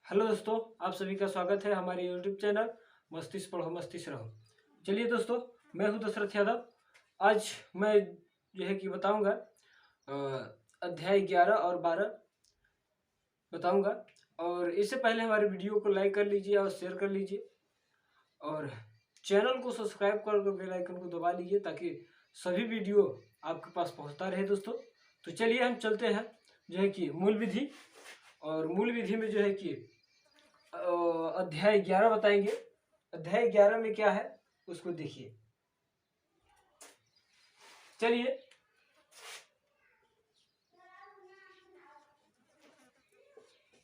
Hello दोस्तों, आप सभी का स्वागत है हमारे यूट्यूब चैनल मस्ती से पढ़ो मस्ती से रहो। चलिए दोस्तों, मैं हूं दशरथ यादव। आज मैं जो है कि बताऊंगा अध्याय 11 और 12 बताऊंगा। और इससे पहले हमारे वीडियो को लाइक कर लीजिए और शेयर कर लीजिए और चैनल को सब्सक्राइब कर बेल आइकन को दबा लीजिए ताकि सभी वीडियो आपके पास पहुंचता रहे दोस्तों। तो चलिए हम चलते हैं जो है कि मूल विधि। और मूल विधि में जो है कि अध्याय 11 बताएंगे। अध्याय 11 में क्या है उसको देखिए। चलिए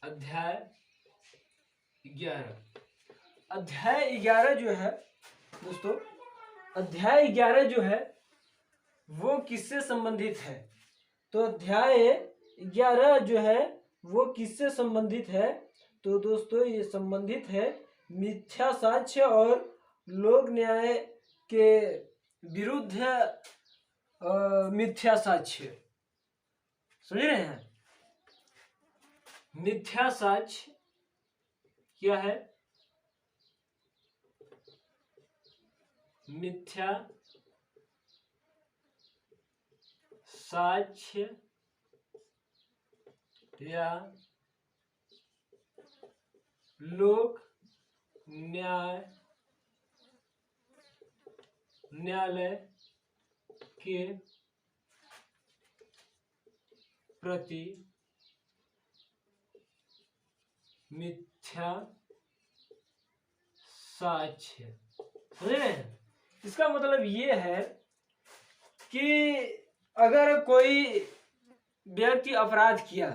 अध्याय 11 जो है दोस्तों, अध्याय 11 जो है वो किससे संबंधित है? तो अध्याय 11 जो है वो किससे संबंधित है? तो दोस्तों ये संबंधित है मिथ्या साक्ष्य और लोक न्याय के विरुद्ध मिथ्या साक्ष्य। समझ रहे हैं? मिथ्या साक्ष्य क्या है? मिथ्या साक्ष्य या लोक न्यायालय के प्रति मिथ्या साक्ष्य। समझ रहे हैं? इसका मतलब ये है कि अगर कोई व्यक्ति अपराध किया,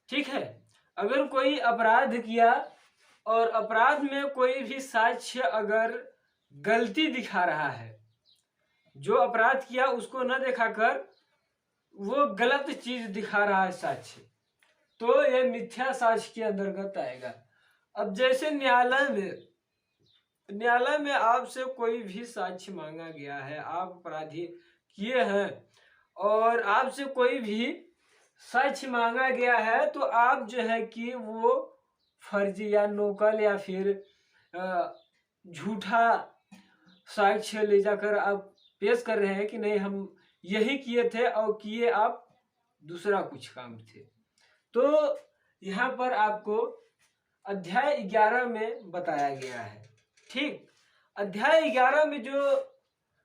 ठीक है, अगर कोई अपराध किया और अपराध में कोई भी साक्ष्य अगर गलती दिखा रहा है, जो अपराध किया उसको न दिखाकर वो गलत चीज दिखा रहा है साक्ष्य, तो यह मिथ्या साक्ष्य के अंतर्गत आएगा। अब जैसे न्यायालय में आपसे कोई भी साक्ष्य मांगा गया है, आप अपराधी किए हैं और आपसे कोई भी साक्ष्य मांगा गया है, तो आप जो है कि वो फर्जी या नकल या फिर झूठा साक्ष्य ले जाकर आप पेश कर रहे हैं कि नहीं हम यही किए थे और किए आप दूसरा कुछ काम थे। तो यहाँ पर आपको अध्याय 11 में बताया गया है। ठीक, अध्याय 11 में जो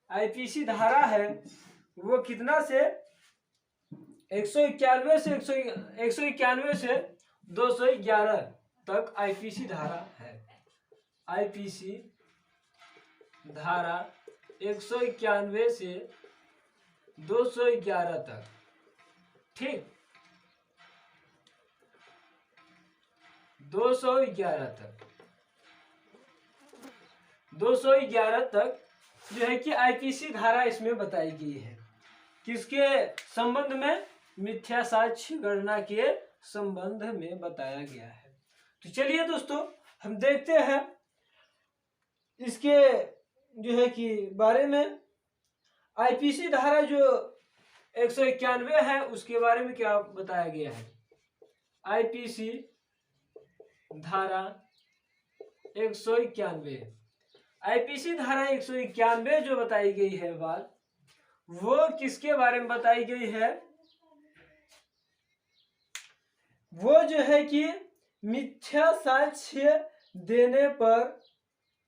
आईपीसी धारा है वो कितना से 191 से 211 तक आईपीसी धारा है। आईपीसी धारा 191 से 211 तक। ठीक, 211 तक जो है कि आईपीसी धारा इसमें बताई गई है। किसके संबंध में? मिथ्या साक्ष्य गणना के संबंध में बताया गया है। तो चलिए दोस्तों हम देखते हैं इसके जो है कि बारे में। आईपीसी धारा जो 191 है उसके बारे में क्या बताया गया है? आईपीसी धारा 191, आईपीसी धारा 191 जो बताई गई है बात, वो किसके बारे में बताई गई है? वो जो है कि मिथ्या साक्ष्य देने पर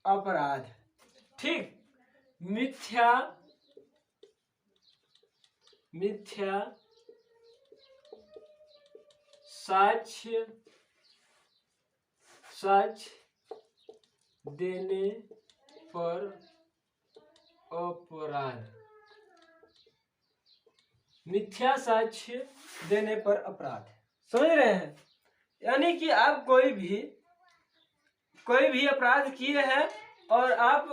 अपराध। ठीक, मिथ्या साक्ष्य देने पर अपराध। मिथ्या साक्ष्य देने पर अपराध। समझ रहे हैं? यानी कि आप कोई भी अपराध किए हैं और आप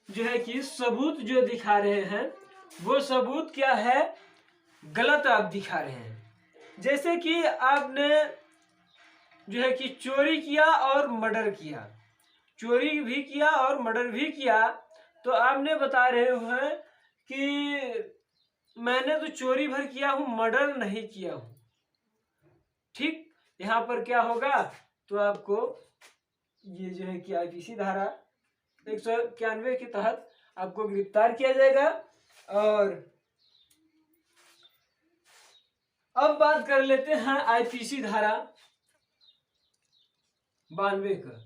जो है कि सबूत जो दिखा रहे हैं वो सबूत क्या है? गलत आप दिखा रहे हैं। जैसे कि आपने जो है कि चोरी किया और मर्डर किया, चोरी भी किया और मर्डर भी किया, तो आपने बता रहे हैं कि मैंने तो चोरी भर किया हूं, मर्डर नहीं किया हूं। ठीक, यहां पर क्या होगा? तो आपको ये जो है कि आईपीसी धारा 191 के तहत आपको गिरफ्तार किया जाएगा। और अब बात कर लेते हैं आईपीसी धारा 92 का।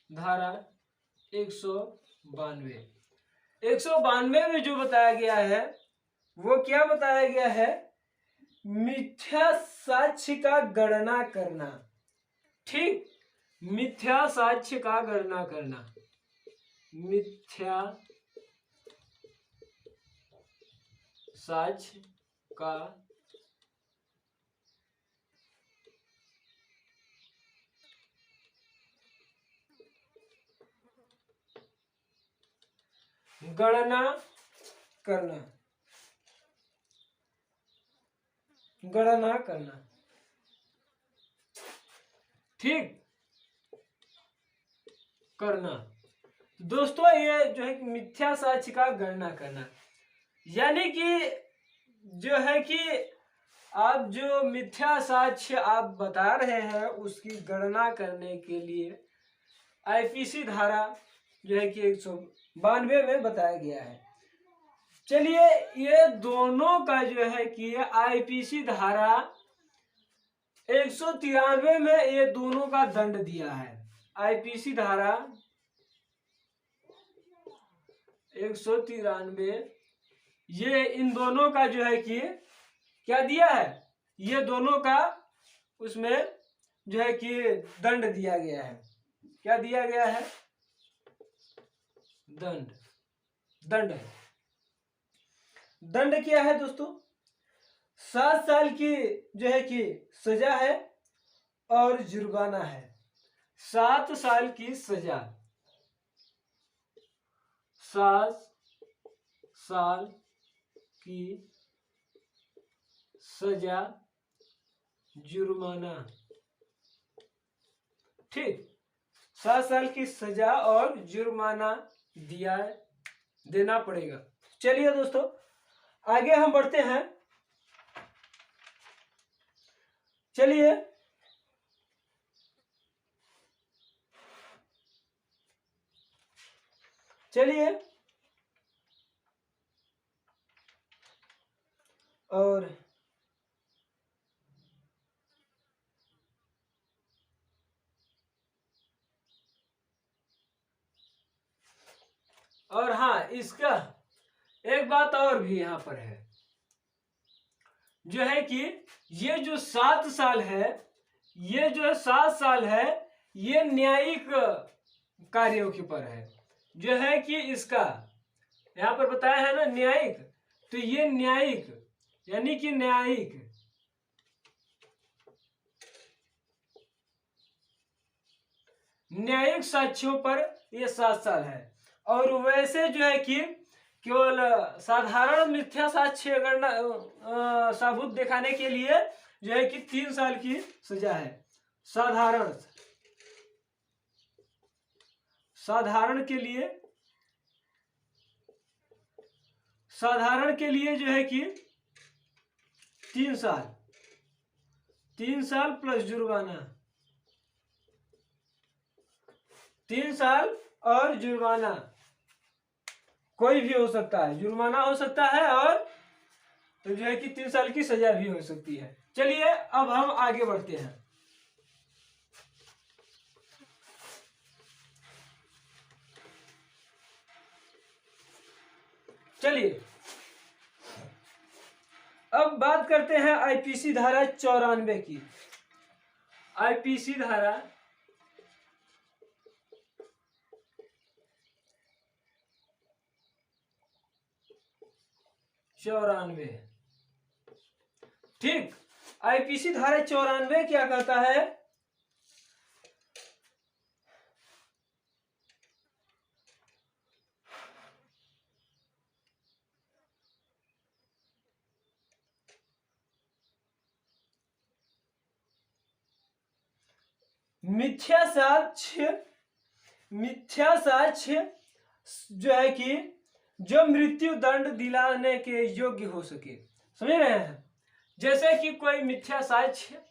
धारा 192 में जो बताया गया है वो क्या बताया गया है? मिथ्या साक्ष्य का गणना करना। ठीक, मिथ्या साक्ष्य का गणना करना। मिथ्या साक्ष्य का गणना करना। गणना करना। ठीक, करना। दोस्तों ये जो है कि मिथ्या साक्ष्य का गणना करना, यानी कि जो है कि आप जो मिथ्या साक्ष्य आप बता रहे हैं उसकी गणना करने के लिए आईपीसी धारा जो है कि 192 में बताया गया है। चलिए, ये दोनों का जो है कि आईपीसी धारा 193 में ये दोनों का दंड दिया है। आईपीसी धारा 193 ये इन दोनों का जो है कि क्या दिया है? ये दोनों का उसमें जो है कि दंड दिया गया है। क्या दिया गया है? दंड। दंड है। दंड क्या है दोस्तों? 7 साल की जो है कि सजा है और जुर्माना है। 7 साल की सजा, 7 साल की सजा, जुर्माना। ठीक, 7 साल की सजा और जुर्माना देना पड़ेगा। चलिए दोस्तों आगे हम बढ़ते हैं। चलिए और हाँ, इसका एक बात और भी यहाँ पर है, जो है कि ये जो 7 साल है, ये जो 7 साल है, ये न्यायिक कार्यों के ऊपर है। जो है कि इसका यहाँ पर बताया है ना न्यायिक, तो ये न्यायिक यानी कि न्यायिक साक्ष्यों पर ये 7 साल है। और वैसे जो है कि केवल साधारण मिथ्या साक्ष्य अगर सबूत दिखाने के लिए जो है कि 3 साल की सजा है। साधारण के लिए जो है कि 3 साल प्लस जुर्माना, 3 साल और जुर्माना कोई भी हो सकता है। जुर्माना हो सकता है और तो जो है कि 3 साल की सजा भी हो सकती है। चलिए अब हम आगे बढ़ते हैं। चलिए अब बात करते हैं आईपीसी धारा 94 की। आईपीसी धारा 94। ठीक, आईपीसी धारा 94 क्या कहता है? मिथ्या साक्ष्य जो है कि जो मृत्यु दंड दिलाने के योग्य हो सके। समझ रहे हैं? जैसे कि कोई मिथ्या साक्ष्य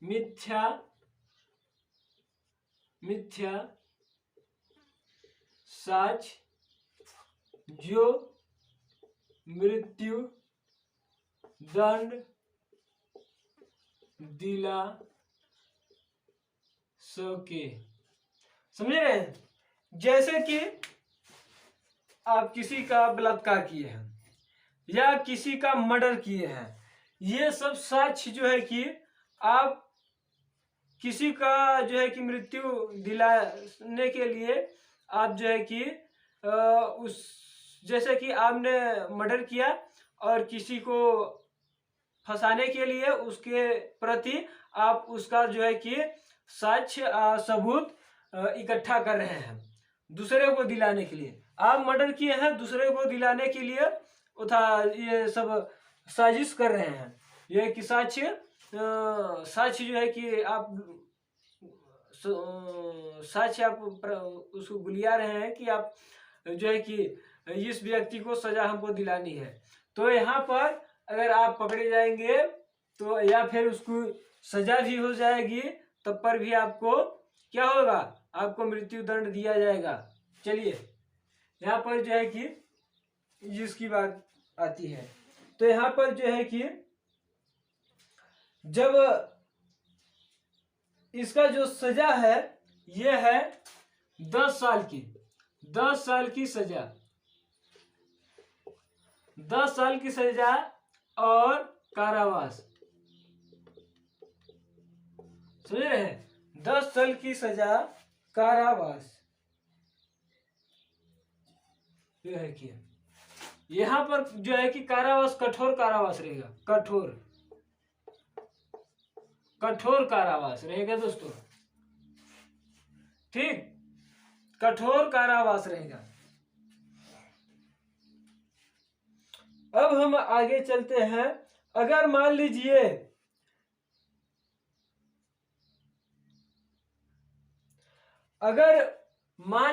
मिथ्या मिथ्या साक्ष्य जो मृत्यु दंड दिला सके। समझ रहे हैं? जैसे कि आप किसी का बलात्कार किए हैं या किसी का मर्डर किए हैं, ये सब साक्ष्य जो है कि आप किसी का जो है कि मृत्यु दिलाने के लिए आप जो है कि उस जैसे कि आपने मर्डर किया और किसी को फंसाने के लिए उसके प्रति आप उसका जो है कि साक्ष्य सबूत इकट्ठा कर रहे हैं दूसरे को दिलाने के लिए। आप मर्डर किए हैं, दूसरे को दिलाने के लिए ये सब साजिश कर रहे हैं। यह कि साक्ष्य जो है कि आप साक्ष्य आप उसको बुलिया रहे हैं कि आप जो है कि इस व्यक्ति को सजा हमको दिलानी है। तो यहाँ पर अगर आप पकड़े जाएंगे तो या फिर उसको सजा भी हो जाएगी, तब पर भी आपको क्या होगा, आपको मृत्यु दंड दिया जाएगा। चलिए यहाँ पर जो है कि जिसकी बात आती है, तो यहाँ पर जो है कि जब इसका जो सजा है यह है 10 साल की, 10 साल की सजा, 10 साल की सजा और कारावास। समझ रहे हैं? 10 साल की सजा, कारावास। यह है कि यहां पर जो है कि कारावास, कठोर कारावास रहेगा, कठोर कारावास रहेगा दोस्तों। ठीक, कठोर कारावास रहेगा। अब हम आगे चलते हैं। अगर मान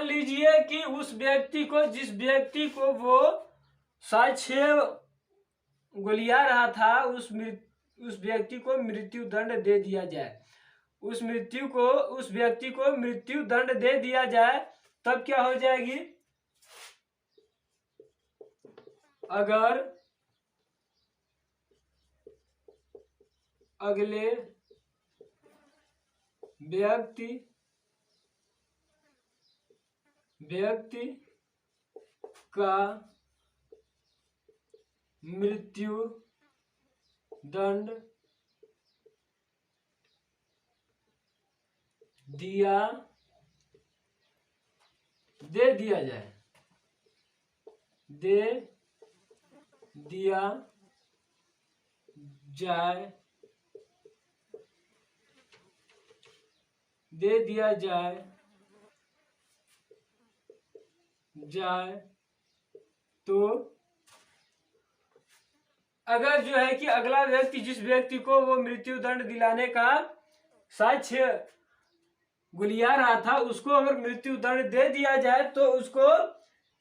लीजिए कि उस व्यक्ति को, जिस व्यक्ति को वो साक्ष्य गोलिया रहा था, उस व्यक्ति को मृत्यु दंड दे दिया जाए, उस व्यक्ति को मृत्यु दंड दे दिया जाए, तब क्या हो जाएगी? अगर अगले व्यक्ति का मृत्यु दंड दे दिया जाए तो अगर जो है कि अगला व्यक्ति, जिस व्यक्ति को वो मृत्यु दंड दिलाने का साक्ष्य गुलिया रहा था, उसको अगर मृत्यु दंड दे दिया जाए तो उसको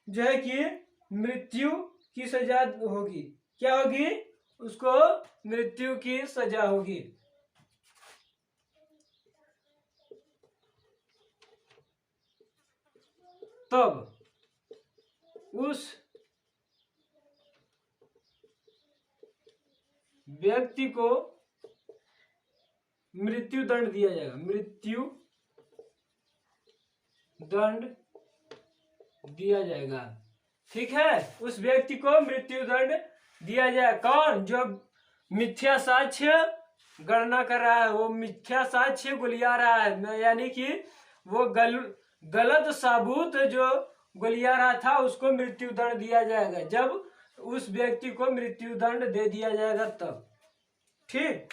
जो है कि मृत्यु की सजा होगी। क्या होगी? उसको मृत्यु की सजा होगी। तब उस व्यक्ति को मृत्यु दंड दिया जाएगा, मृत्यु दंड दिया जाएगा। ठीक है, उस व्यक्ति को मृत्यु दंड दिया जाए। कौन? जो मिथ्या साक्ष्य गणना कर रहा है, वो मिथ्या साक्ष्य गुलिया रहा है, यानी कि वो गलत साबूत जो गुलिया रहा था, उसको मृत्यु दंड दिया जाएगा जब उस व्यक्ति को मृत्यु दंड दे दिया जाएगा तब। ठीक,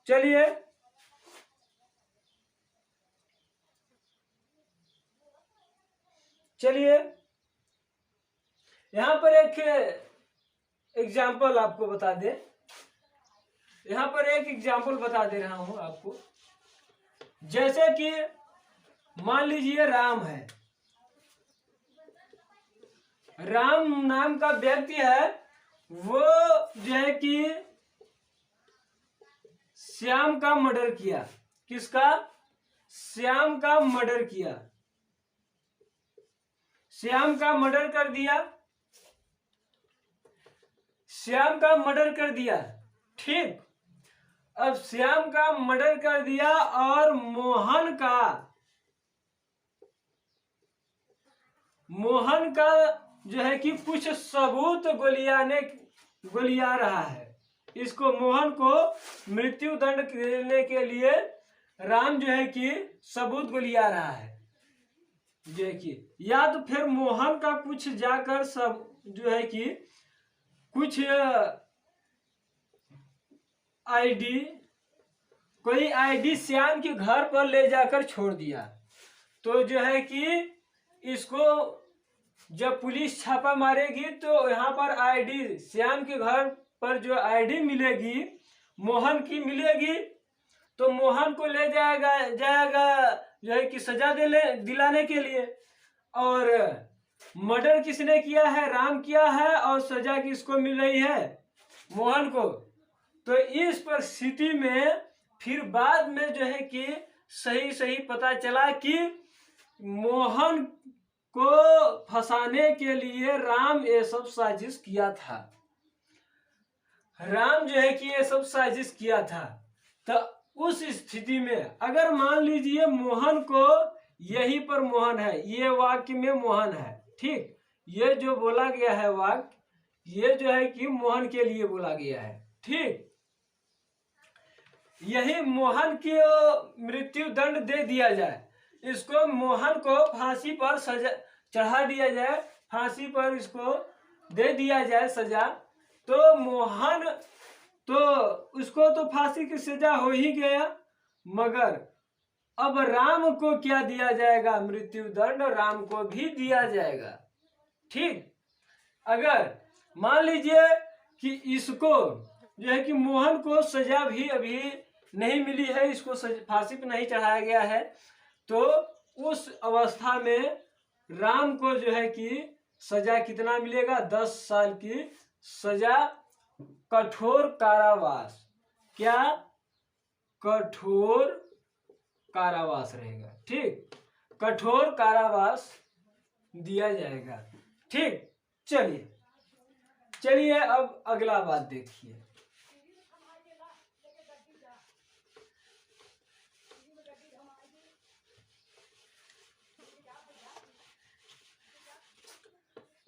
चलिए यहां पर एक एग्जाम्पल आपको बता दे, यहां पर एक एग्जाम्पल बता दे रहा हूं आपको। जैसे कि मान लीजिए राम है, राम नाम का व्यक्ति है, वो जो है कि श्याम का मर्डर किया। किसका? श्याम का मर्डर किया। श्याम का मर्डर कर दिया। श्याम का मर्डर कर दिया। ठीक, अब श्याम का मर्डर कर दिया और मोहन का जो है कि कुछ सबूत गोलिया रहा है। इसको मोहन को मृत्यु दंड देने के लिए राम जो है कि सबूत गोलिया रहा है। जो है कि या तो फिर मोहन का कुछ जाकर सब जो है कि कुछ कोई आईडी श्याम के घर पर ले जाकर छोड़ दिया। तो जो है कि इसको जब पुलिस छापा मारेगी तो यहाँ पर आईडी श्याम के घर पर जो आईडी मिलेगी मोहन की मिलेगी, तो मोहन को ले जाएगा जो है कि सजा दिलाने के लिए। और मर्डर किसने किया है? राम किया है, और सजा किसको मिल रही है? मोहन को। तो इस परिस्थिति में फिर बाद में जो है कि सही पता चला कि मोहन को फंसाने के लिए राम ये सब साजिश किया था। राम जो है कि ये सब साजिश किया था। तो उस स्थिति में अगर मान लीजिए मोहन को, यहीं पर मोहन है, ये वाक्य में मोहन है, ठीक, ये जो बोला गया है वाक्य, ये जो है कि मोहन के लिए बोला गया है, ठीक, यही मोहन की मृत्यु दंड दे दिया जाए, इसको मोहन को फांसी पर सजा चढ़ा दिया जाए, फांसी पर इसको दे दिया जाए सजा, तो मोहन तो उसको तो फांसी की सजा हो ही गया, मगर अब राम को क्या दिया जाएगा? मृत्यु दंड राम को भी दिया जाएगा। ठीक, अगर मान लीजिए कि इसको जो है कि मोहन को सजा भी अभी नहीं मिली है, इसको फांसी पर नहीं चढ़ाया गया है, तो उस अवस्था में राम को जो है कि सजा कितना मिलेगा? 10 साल की सजा, कठोर कारावास। क्या? कठोर कारावास रहेगा। ठीक, कठोर कारावास दिया जाएगा। ठीक, चलिए अब अगला बात देखिए।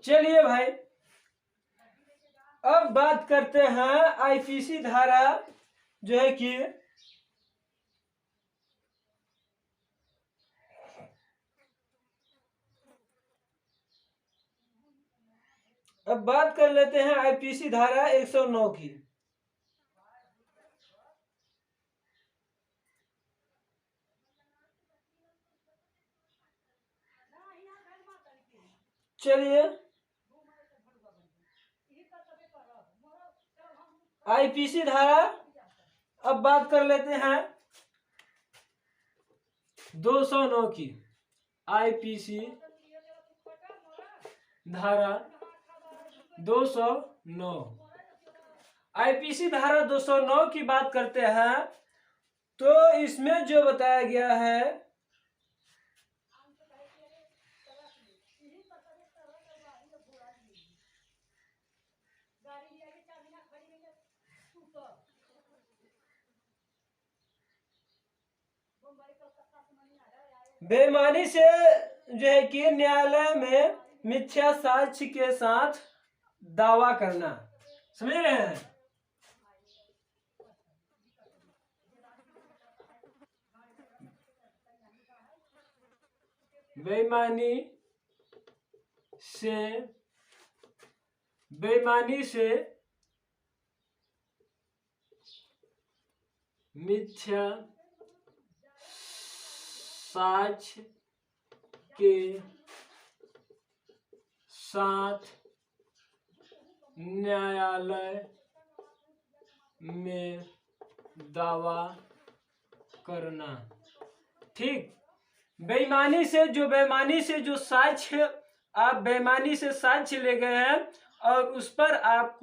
चलिए भाई, अब बात करते हैं आईपीसी धारा जो है कि अब बात कर लेते हैं आईपीसी धारा 109 की। चलिए, आईपीसी धारा अब बात कर लेते हैं 209 की। आईपीसी धारा 209, आईपीसी धारा 209 की बात करते हैं, तो इसमें जो बताया गया है, बेईमानी से जो है कि न्यायालय में मिथ्या साक्ष्य के साथ दावा करना, समझ रहे हैं? बेईमानी से मिथ्या साक्ष्य के साथ न्यायालय में दावा करना। ठीक, बेईमानी से जो साक्ष्य आप बेईमानी से साक्ष्य ले गए हैं और उस पर आप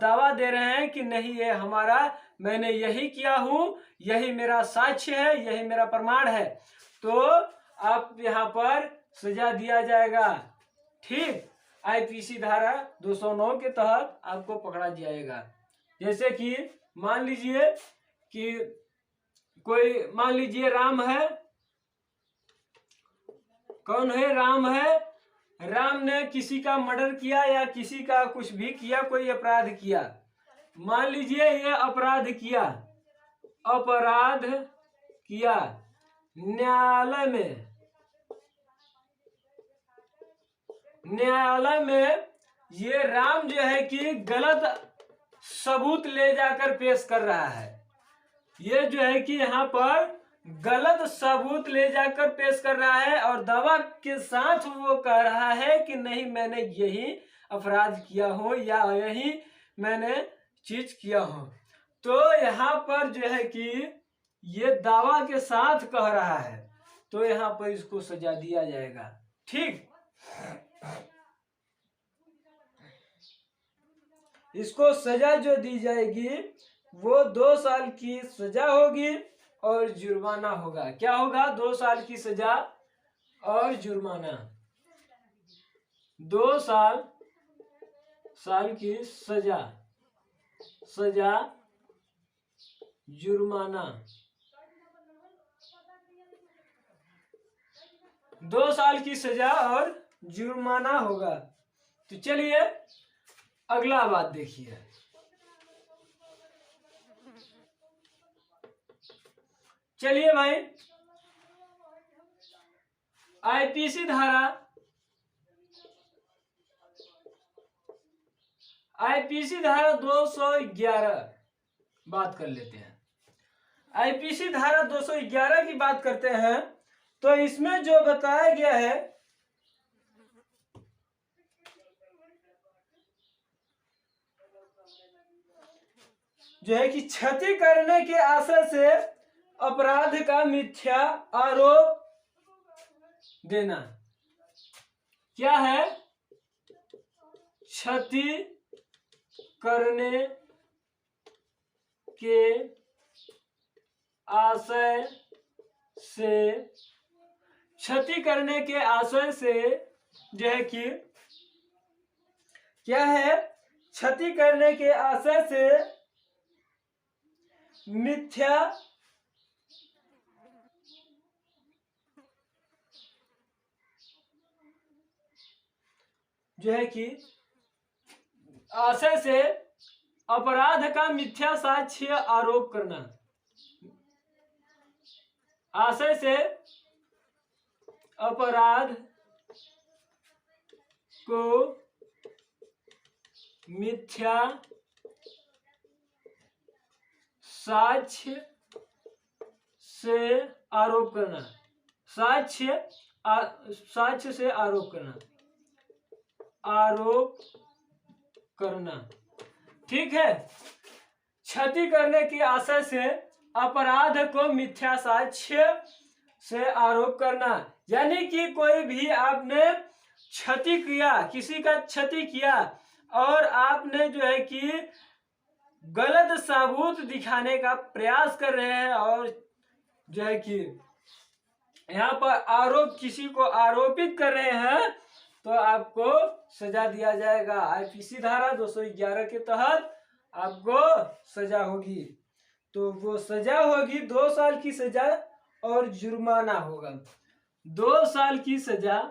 दावा दे रहे हैं कि नहीं ये हमारा, मैंने यही किया हूं, यही मेरा साक्ष्य है, यही मेरा प्रमाण है, तो आप यहाँ पर सजा दिया जाएगा। ठीक, आईपीसी धारा 209 के तहत आपको पकड़ा जाएगा। जैसे कि मान लीजिए कि कोई, मान लीजिए राम है, कौन है, राम है, राम ने किसी का मर्डर किया या किसी का कुछ भी किया, कोई अपराध किया, मान लीजिए ये अपराध किया, अपराध किया, न्यायालय में ये राम जो है कि गलत सबूत ले जाकर पेश कर रहा है, ये जो है कि यहाँ पर गलत सबूत ले जाकर पेश कर रहा है और दावा के साथ वो कह रहा है कि नहीं मैंने यही अपराध किया हूं या यही मैंने चीज किया हूं, तो यहाँ पर जो है कि ये दावा के साथ कह रहा है, तो यहाँ पर इसको सजा दिया जाएगा। ठीक, इसको सजा जो दी जाएगी वो 2 साल की सजा होगी और जुर्माना होगा। क्या होगा? 2 साल की सजा और जुर्माना। 2 साल की सजा, जुर्माना, 2 साल की सजा और जुर्माना होगा। तो चलिए अगला बात देखिए। चलिए भाई, आईपीसी धारा 211 बात कर लेते हैं। आईपीसी धारा 211 की बात करते हैं तो इसमें जो बताया गया है, जो है कि क्षति करने के आशय से अपराध का मिथ्या आरोप देना। क्या है? क्षति करने के आशय से, क्षति करने के आशय से जो है कि क्या है? क्षति करने के आशय से मिथ्या जो है कि आशय से अपराध का मिथ्या साक्ष्य आरोप करना, आशय से अपराध को मिथ्या साक्ष्य से आरोप करना, साक्ष्य से आरोप करना। ठीक है, क्षति करने की आशय से अपराध को मिथ्या साक्ष्य से आरोप करना, यानी कि कोई भी आपने क्षति किया, किसी का क्षति किया और आपने जो है कि गलत सबूत दिखाने का प्रयास कर रहे हैं और जो है कि यहाँ पर किसी को आरोपित कर रहे हैं, तो आपको सजा दिया जाएगा। आईपीसी धारा 211 के तहत आपको सजा होगी। तो वो सजा होगी 2 साल की सजा और जुर्माना होगा। 2 साल की सजा,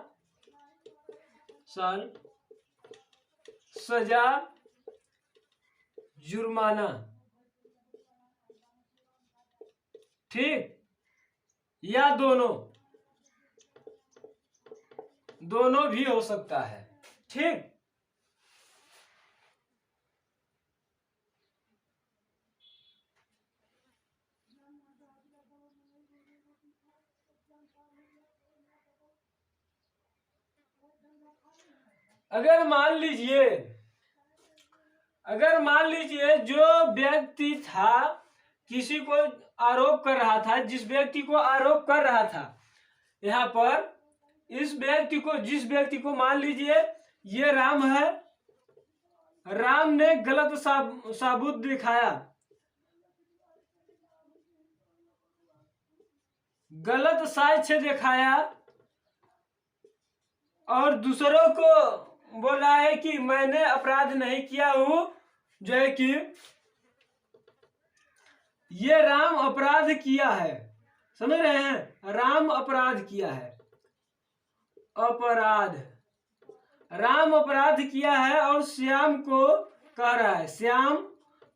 जुर्माना। ठीक, या दोनों भी हो सकता है। ठीक, अगर मान लीजिए जो व्यक्ति था, किसी को आरोप कर रहा था, जिस व्यक्ति को आरोप कर रहा था, यहाँ पर जिस व्यक्ति को मान लीजिए ये राम है, राम ने गलत साबुत दिखाया, गलत साक्ष्य दिखाया और दूसरों को बोला है कि मैंने अपराध नहीं किया हूं, जो है कि ये राम अपराध किया है। समझ रहे हैं, राम अपराध किया है, अपराध, राम अपराध किया है और श्याम को कह रहा है, श्याम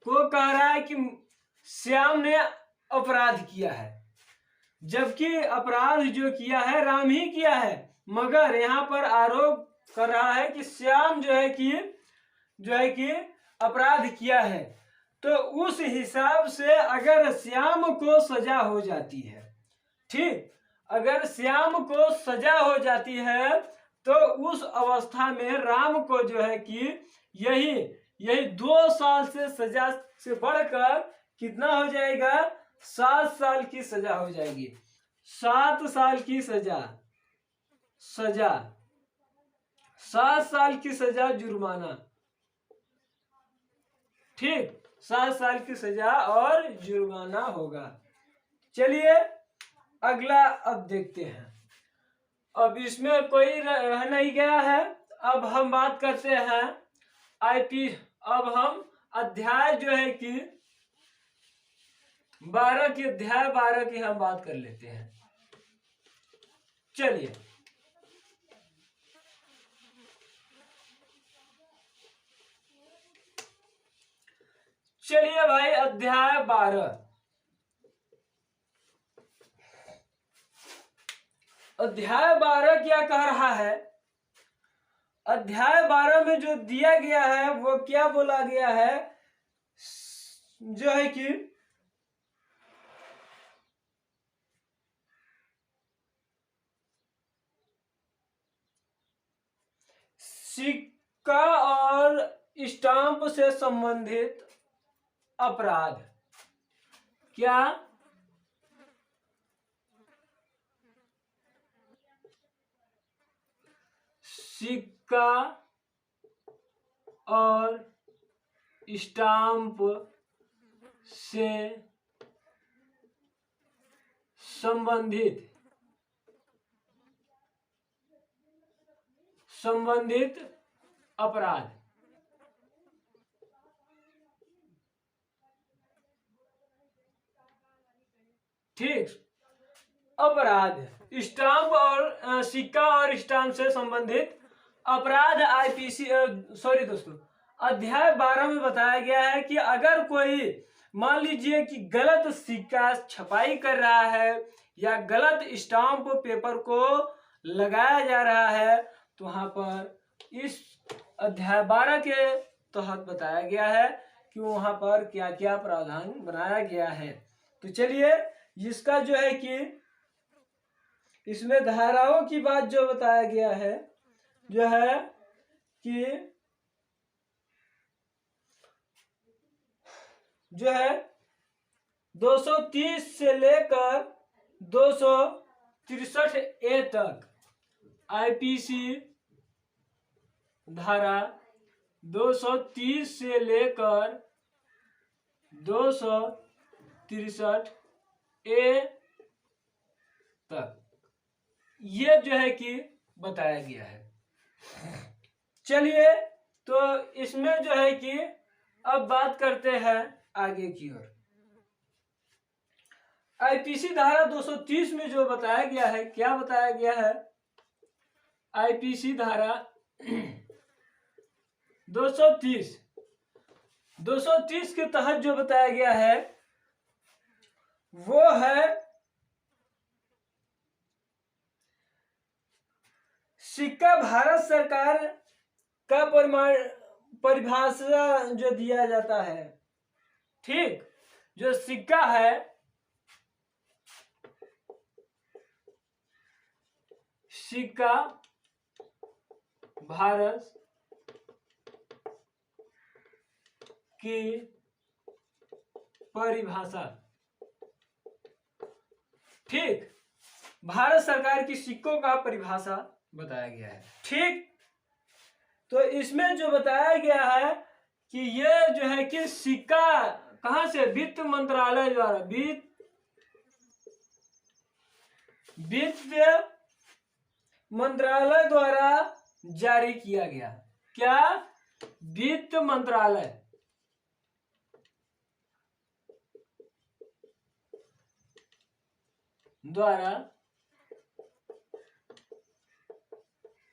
को कह रहा है कि श्याम ने अपराध किया है, जबकि अपराध जो किया है राम ही किया है, मगर यहाँ पर आरोप कर रहा है कि श्याम जो है कि अपराध किया है। तो उस हिसाब से अगर श्याम को सजा हो जाती है, ठीक, अगर श्याम को सजा हो जाती है तो उस अवस्था में राम को जो है कि यही 2 साल से सजा से बढ़कर कितना हो जाएगा, 7 साल की सजा हो जाएगी, 7 साल की सजा 7 साल की सजा, जुर्माना, ठीक, 7 साल की सजा और जुर्माना होगा। चलिए अगला अब देखते हैं। अब इसमें कोई रह नहीं गया है। अब हम बात करते हैं अब हम अध्याय जो है कि 12 की, अध्याय 12 की हम बात कर लेते हैं। चलिए भाई, अध्याय 12, अध्याय 12 क्या कह रहा है? अध्याय 12 में जो दिया गया है वो क्या बोला गया है, जो है कि सिक्का और स्टाम्प से संबंधित अपराध, क्या सिक्का और स्टाम्प से संबंधित अपराध, ठीक, अपराध, स्टाम्प और सिक्का और स्टाम्प से संबंधित अपराध आईपीसी, सॉरी दोस्तों, अध्याय 12 में बताया गया है कि अगर कोई मान लीजिए कि गलत सिक्का छपाई कर रहा है या गलत स्टाम्प पेपर को लगाया जा रहा है, तो वहां पर इस अध्याय 12 के तहत बताया गया है कि वहां पर क्या क्या प्रावधान बनाया गया है। तो चलिए इसका जो है कि इसमें धाराओं की बात जो बताया गया है, जो है कि जो है 230 से लेकर 263 ए तक आईपीसी धारा 230 से लेकर 263 ए तक ये जो है कि बताया गया है। चलिए तो इसमें जो है कि अब बात करते हैं आगे की ओर। आईपीसी धारा 230 में जो बताया गया है, क्या बताया गया है, आईपीसी धारा 230 के तहत जो बताया गया है वो है सिक्का भारत सरकार का परिभाषा जो दिया जाता है, ठीक, जो सिक्का है, सिक्का भारत की परिभाषा, ठीक, भारत सरकार की सिक्कों का परिभाषा बताया गया है, ठीक। तो इसमें जो बताया गया है कि ये जो है कि सिक्का कहां से, वित्त मंत्रालय द्वारा, वित्त मंत्रालय द्वारा जारी किया गया। क्या? वित्त मंत्रालय द्वारा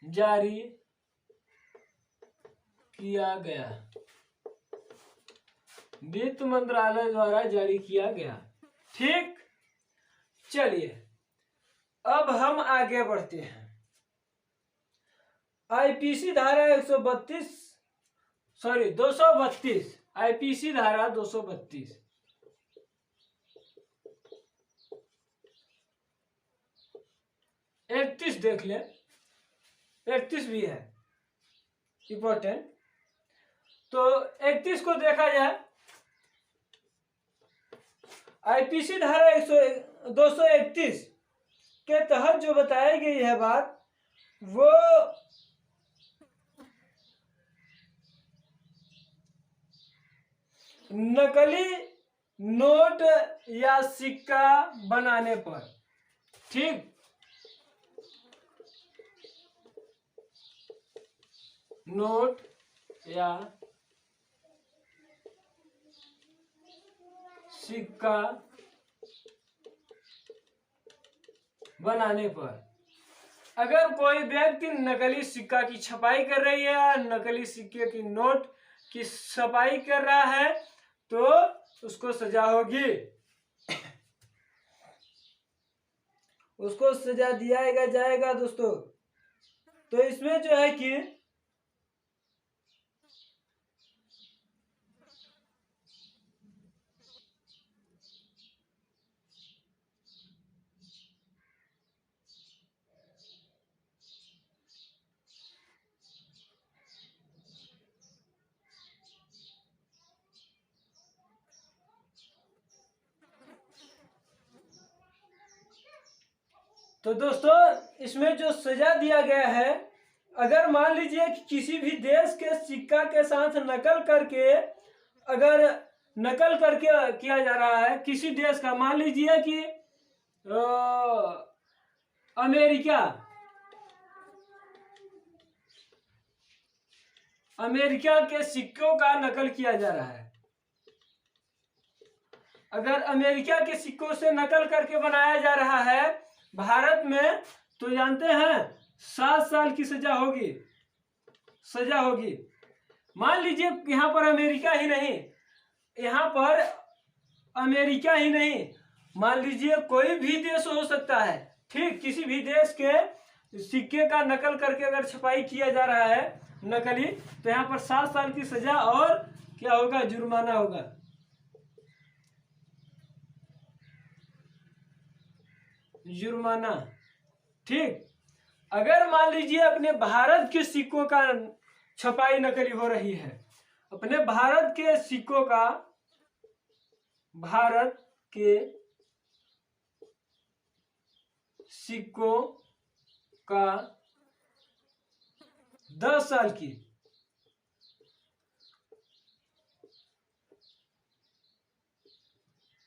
जारी किया गया। वित्त मंत्रालय द्वारा जारी किया गया। ठीक, चलिए अब हम आगे बढ़ते हैं। आईपीसी धारा 232, आईपीसी धारा 232 31 देख ले, 31 भी है इंपॉर्टेंट। तो 31 को देखा जाए, आईपीसी धारा 231 के तहत जो बताई गई है बात, वो नकली नोट या सिक्का बनाने पर, ठीक, नोट या सिक्का बनाने पर अगर कोई व्यक्ति नकली सिक्का की छपाई कर रही है या नकली सिक्के की नोट की छपाई कर रहा है तो उसको सजा होगी, उसको सजा दिया जाएगा दोस्तों। तो इसमें जो है कि तो दोस्तों इसमें जो सजा दिया गया है, अगर मान लीजिए कि किसी भी देश के सिक्का के साथ नकल करके, अगर नकल करके किया जा रहा है किसी देश का, मान लीजिए कि अमेरिका के सिक्कों का नकल किया जा रहा है, अगर अमेरिका के सिक्कों से नकल करके बनाया जा रहा है भारत में, तो जानते हैं 7 साल की सजा होगी। मान लीजिए यहाँ पर अमेरिका ही नहीं, मान लीजिए कोई भी देश हो सकता है, ठीक, किसी भी देश के सिक्के का नकल करके अगर छपाई किया जा रहा है नकली, तो यहाँ पर 7 साल की सजा और क्या होगा, जुर्माना होगा। जुर्माना, ठीक। अगर मान लीजिए अपने भारत के सिक्कों का छपाई नकली हो रही है, अपने भारत के सिक्कों का 10 साल की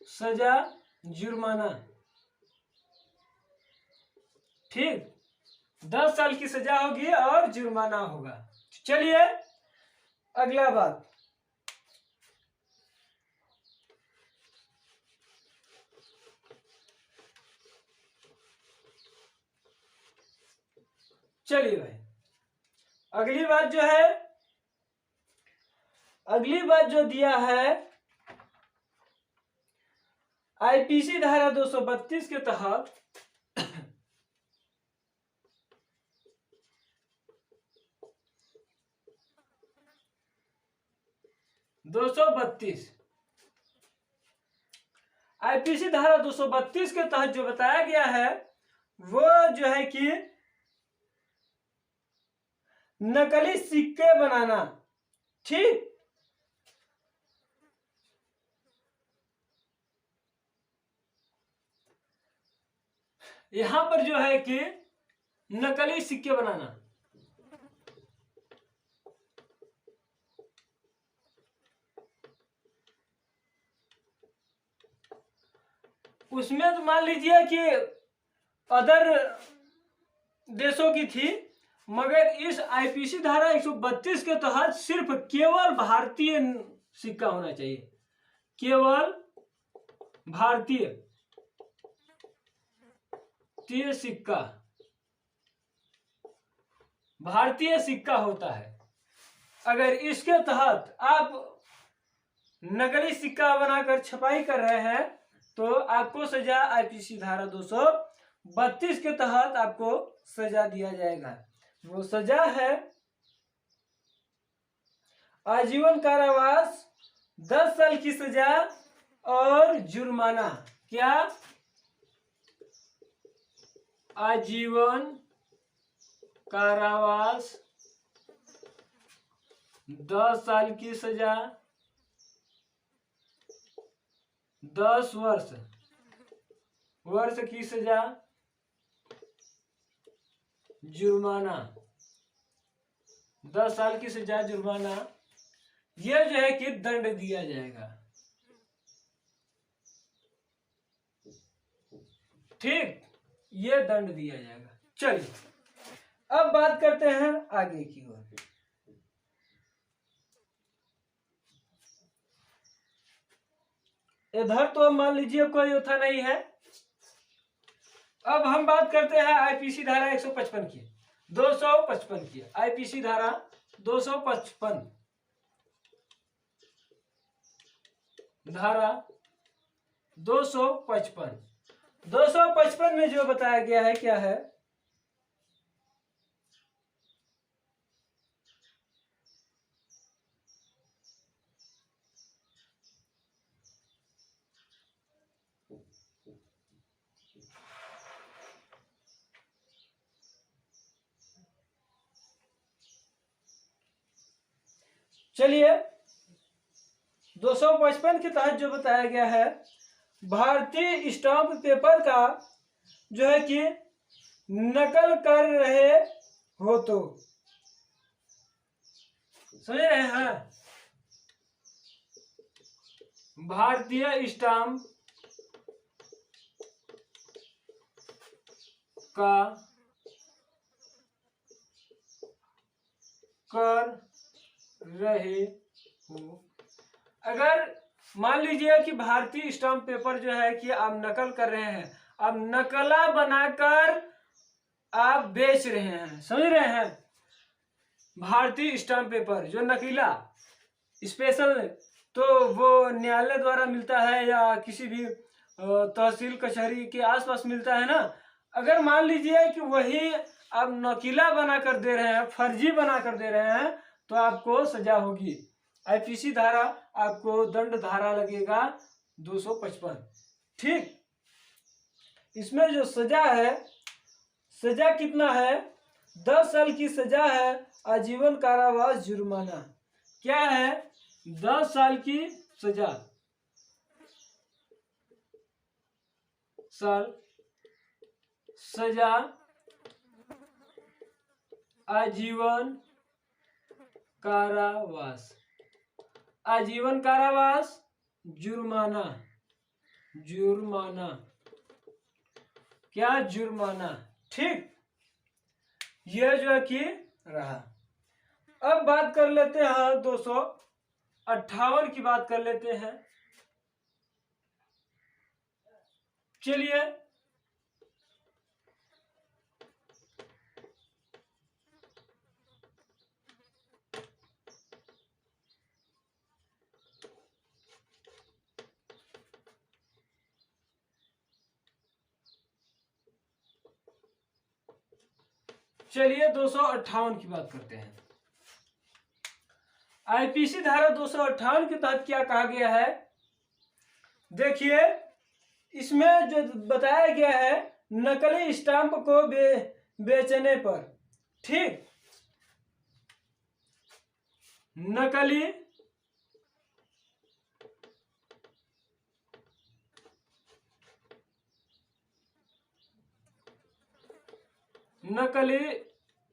सजा, जुर्माना, ठीक, 10 साल की सजा होगी और जुर्माना होगा। चलिए अगला बात, चलिए भाई अगली बात जो दिया है आईपीसी धारा 232 के तहत 232 आईपीसी धारा 232 के तहत जो बताया गया है वो जो है कि नकली सिक्के बनाना, ठीक, यहां पर जो है कि नकली सिक्के बनाना, उसमें तो मान लीजिए कि अदर देशों की थी, मगर इस आईपीसी धारा 132 के तहत सिर्फ केवल भारतीय सिक्का होना चाहिए, केवल भारतीय सिक्का, भारतीय सिक्का होता है। अगर इसके तहत आप नकली सिक्का बनाकर छपाई कर रहे हैं तो आपको सजा आईपीसी धारा 232 के तहत आपको सजा दिया जाएगा। वो सजा है आजीवन कारावास, 10 साल की सजा और जुर्माना। क्या? आजीवन कारावास, 10 साल की सजा, 10 वर्ष की सजा, जुर्माना, 10 साल की सजा, जुर्माना, यह जो है कि दंड दिया जाएगा। ठीक, ये दंड दिया जाएगा। चलिए अब बात करते हैं आगे की ओर। इधर तो मान लीजिए कोई उठा नहीं है। अब हम बात करते हैं आईपीसी धारा 155 की, 255 की, आईपीसी धारा 255, धारा 255, 255 में जो बताया गया है क्या है? चलिए 255 के तहत जो बताया गया है, भारतीय स्टाम्प पेपर का जो है कि नकल कर रहे हो तो, समझ रहे हैं? भारतीय स्टाम्प का कर रहे हो। अगर मान लीजिए कि भारतीय स्टाम्प पेपर जो है कि आप नकल कर रहे हैं, आप नकला बनाकर आप बेच रहे हैं, समझ रहे हैं? भारतीय स्टाम्प पेपर जो नकीला स्पेशल, तो वो न्यायालय द्वारा मिलता है या किसी भी तहसील कचहरी के आसपास मिलता है ना। अगर मान लीजिए कि वही आप नकीला बनाकर दे रहे हैं, फर्जी बनाकर दे रहे हैं, तो आपको सजा होगी। आईपीसी धारा आपको दंड धारा लगेगा 255। ठीक, इसमें जो सजा है, सजा कितना है? 10 साल की सजा है, आजीवन कारावास, जुर्माना। क्या है? 10 साल की सजा, सजा, आजीवन कारावास, आजीवन कारावास, जुर्माना, जुर्माना, क्या? जुर्माना। ठीक, यह जो है कि रहा। अब बात कर लेते हैं 258 की बात कर लेते हैं। चलिए चलिए 258 की बात करते हैं। आईपीसी धारा 258 के तहत क्या कहा गया है? देखिए, इसमें जो बताया गया है, नकली स्टाम्प को बेचने पर, ठीक, नकली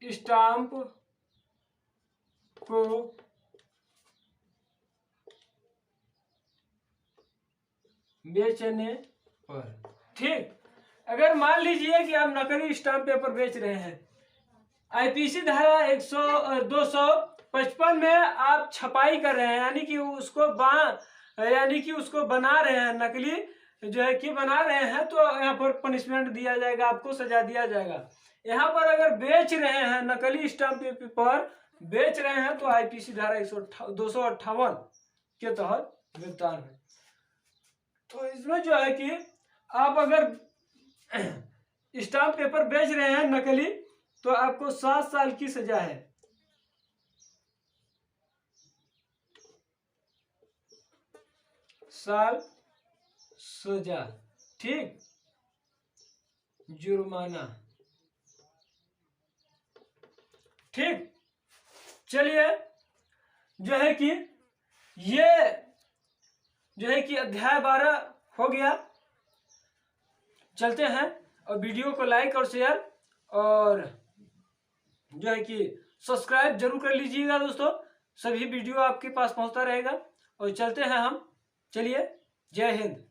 स्टाम्प को बेचने पर ठीक। अगर मान लीजिए कि आप नकली स्टाम्प पेपर बेच रहे हैं, आईपीसी धारा 255 में आप छपाई कर रहे हैं, यानी कि उसको बना रहे हैं, नकली जो है कि बना रहे हैं, तो यहाँ पर पनिशमेंट दिया जाएगा, आपको सजा दिया जाएगा। यहाँ पर अगर बेच रहे हैं, नकली स्टाम्प पेपर बेच रहे हैं, तो आईपीसी धारा 258 के तहत गिरफ्तार है। तो इसमें जो है कि आप अगर स्टाम्प पेपर बेच रहे हैं नकली, तो आपको 7 साल की सजा है। साल सजा, ठीक, जुर्माना, ठीक। चलिए, जो है कि ये जो है कि अध्याय 12 हो गया। चलते हैं, और वीडियो को लाइक और शेयर और जो है कि सब्सक्राइब जरूर कर लीजिएगा दोस्तों, सभी वीडियो आपके पास पहुंचता रहेगा। और चलते हैं हम, चलिए, जय हिंद।